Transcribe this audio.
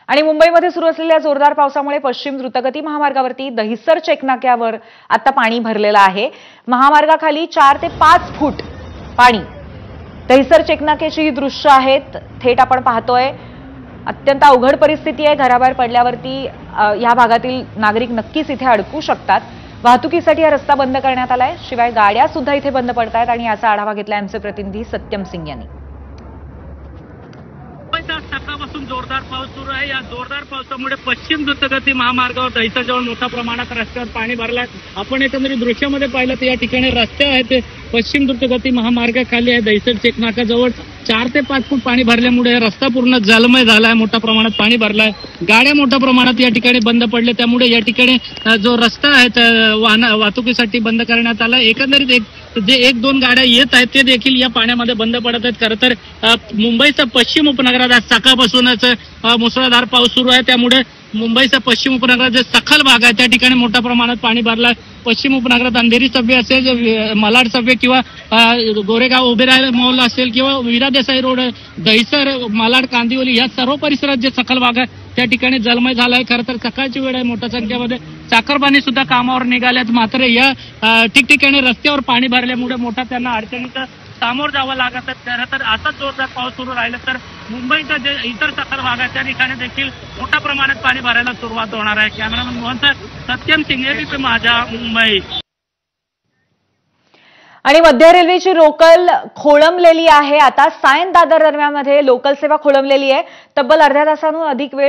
आणि मुंबईमध्ये सुरू असलेल्या जोरदार पावसामुळे पश्चिम द्रुतगती महामार्गावरती दहिसर चेकनाक्यावर आता पाणी भरलेलं आहे। महामार्गाखाली 4 ते 5 फूट पाणी। दहिसर चेकनाक्याची ही दृश्य आहेत, थेट आपण पाहतोय। अत्यंत अवघड परिस्थिती आहे। घराबाहेर पडल्यावरती या भागातील नागरिक नक्कीच इथे अडकू शकतात। वाहतुकीसाठी हा रस्ता बंद करण्यात आलाय, शिवाय गाड्या सुद्धा इथे बंद पडतायत आणि याचा आढावा घेतला आमचे प्रतिनिधी सत्यम सिंग यांनी। सकाळपासून जोरदार पाऊस सुरू आहे। या जोरदार पावसामुळे पश्चिम द्रुतगती महामार्गावर दहिसरजवळ मोठ्या प्रमाणात रस्त्यावर पाणी भरलंय। आपण एकंदरीत दृश्यामध्ये पाहिलं तर या ठिकाणी रस्ते आहेत ते पश्चिम द्रुतगती महामार्गाखाली आहे। दहिसर चेकनाक्याजवळ 4 ते 5 फूट पाणी भरल्यामुळे रस्ता पूर्ण जलमय झालाय, मोठ्या प्रमाणात पाणी भरलाय। गाड्या मोठ्या प्रमाणात या ठिकाणी बंद पडल्या, त्यामुळे या ठिकाणी जो रस्ता आहे वाहतुकीसाठी बंद करण्यात आला। एकंदरीत जे 1-2 गाड्या येत आहेत ते देखील या पाण्यामध्ये बंद पडत आहेत। खरं तर मुंबईचा पश्चिम उपनगरात आज सकाळपासूनच मुसळधार पाऊस सुरू आहे, त्यामुळे मुंबईचा पश्चिम उपनगरात जे सखल भाग आहे त्या ठिकाणी मोठ्या प्रमाणात पाणी भरलाय। पश्चिम उपनगरात अंधेरी सभ्य असेल, मालाड सभ्य किंवा गोरेगाव उभेराय मॉल असेल किंवा वीरा देसाई रोड, दहिसर, मालाड, कांदिवली या सर्व परिसरात जे सखल भाग आहे त्या ठिकाणी जलमय झालाय। खरं तर सकाळची वेळ आहे, मोठ्या संख्येमध्ये चाकरमानी सुद्धा कामावर निघाल्यात, मात्र या ठिकठिकाणी रस्त्यावर पाणी भरल्यामुळे मोठा त्यांना अडचणीचा सामोर जावं लागत आहे। खरं तर असाच जोरदार पाऊस सुरू राहिला तर मुंबईच्या जे इतर सखल भाग आहेत त्या ठिकाणी देखील मोठ्या प्रमाणात पाणी भरायला सुरुवात होणार आहे। कॅमेरामन मोहन सत्यम सिंग, एबीपी माझा, मुंबई। आणि मध्य रेल्वेची लोकल खोळंबलेली आहे। आता सायन दादर दरम्यानमध्ये लोकल सेवा खोळंबलेली आहे। तब्बल अर्ध्या तासाहून अधिक वेळ